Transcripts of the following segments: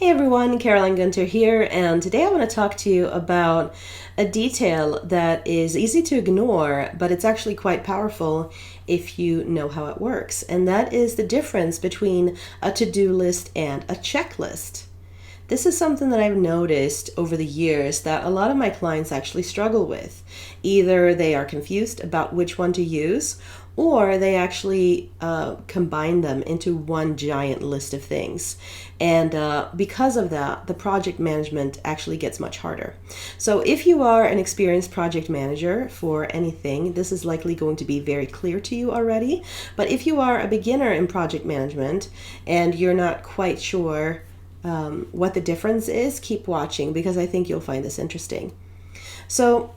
Hey everyone, Caroline Guntur here, and today I want to talk to you about a detail that is easy to ignore, but it's actually quite powerful if you know how it works, and that is the difference between a to-do list and a checklist. This is something that I've noticed over the years that a lot of my clients actually struggle with. Either they are confused about which one to use, or they actually combine them into one giant list of things. And because of that, the project management actually gets much harder. So if you are an experienced project manager for anything, this is likely going to be very clear to you already. But if you are a beginner in project management and you're not quite sure what the difference is, keep watching because I think you'll find this interesting. So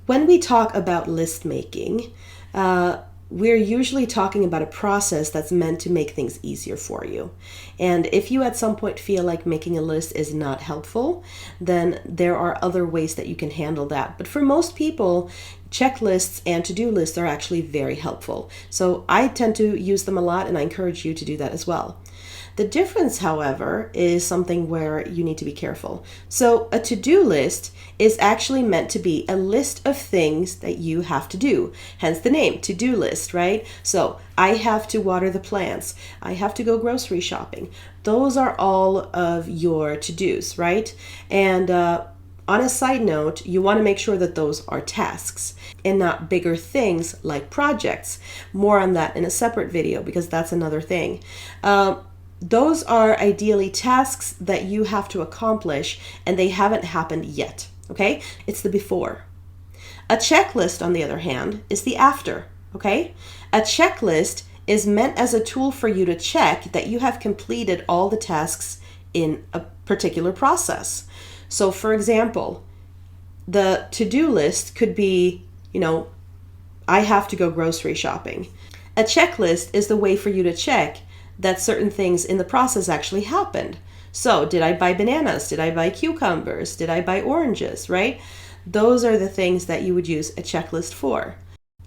when we talk about list making, we're usually talking about a process that's meant to make things easier for you. And if you at some point feel like making a list is not helpful, then there are other ways that you can handle that. But for most people, checklists and to-do lists are actually very helpful. So I tend to use them a lot, and I encourage you to do that as well. The difference, however, is something where you need to be careful. So a to-do list is actually meant to be a list of things that you have to do. Hence the name, to-do list, right? So I have to water the plants. I have to go grocery shopping. Those are all of your to-dos, right? And on a side note, you want to make sure that those are tasks and not bigger things like projects. More on that in a separate video because that's another thing. Those are ideally tasks that you have to accomplish and they haven't happened yet, okay? It's the before. A checklist, on the other hand, is the after, okay? A checklist is meant as a tool for you to check that you have completed all the tasks in a particular process. So for example, the to-do list could be, I have to go grocery shopping. A checklist is the way for you to check that certain things in the process actually happened. So did I buy bananas? Did I buy cucumbers? Did I buy oranges, right? Those are the things that you would use a checklist for.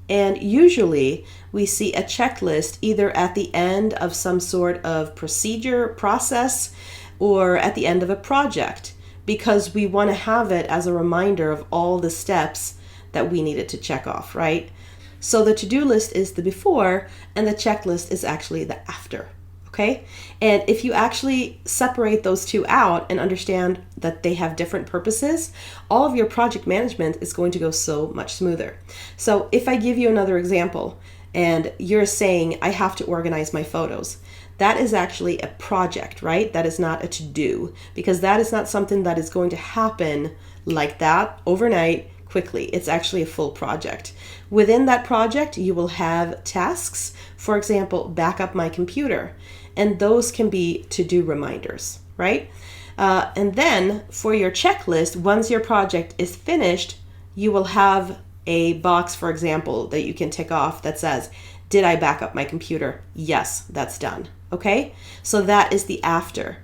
And usually we see a checklist either at the end of some sort of procedure, process, or at the end of a project because we want to have it as a reminder of all the steps that we needed to check off, right? So the to-do list is the before and the checklist is actually the after. Okay? And if you actually separate those two out and understand that they have different purposes, all of your project management is going to go so much smoother. So if I give you another example and you're saying, I have to organize my photos, that is actually a project, right? That is not a to-do because that is not something that is going to happen like that overnight quickly. It's actually a full project. Within that project, you will have tasks. For example, back up my computer. And those can be to-do reminders, right? And then for your checklist, once your project is finished, you will have a box, for example, that you can tick off that says, did I back up my computer? Yes, that's done. Okay? So that is the after.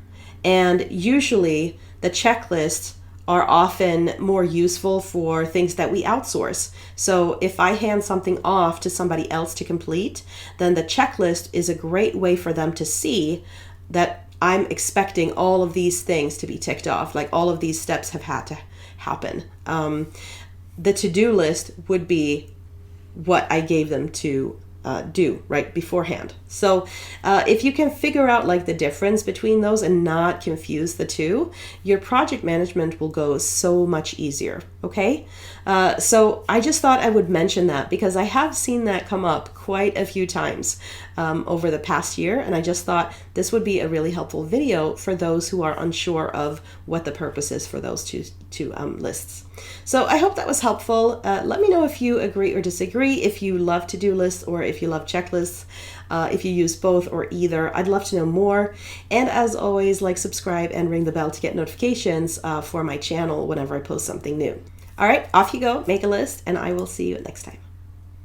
And usually the checklists are often more useful for things that we outsource. So if I hand something off to somebody else to complete, then the checklist is a great way for them to see that I'm expecting all of these things to be ticked off, like all of these steps have had to happen. The to-do list would be what I gave them to do right beforehand. So if you can figure out like the difference between those and not confuse the two, your project management will go so much easier. Okay. So I just thought I would mention that because I have seen that come up quite a few times over the past year. And I just thought this would be a really helpful video for those who are unsure of what the purpose is for those two lists. So I hope that was helpful. Let me know if you agree or disagree, if you love to-do lists or if you love checklists, if you use both or either. I'd love to know more. And as always, like, subscribe, and ring the bell to get notifications for my channel whenever I post something new. All right, off you go, make a list, and I will see you next time.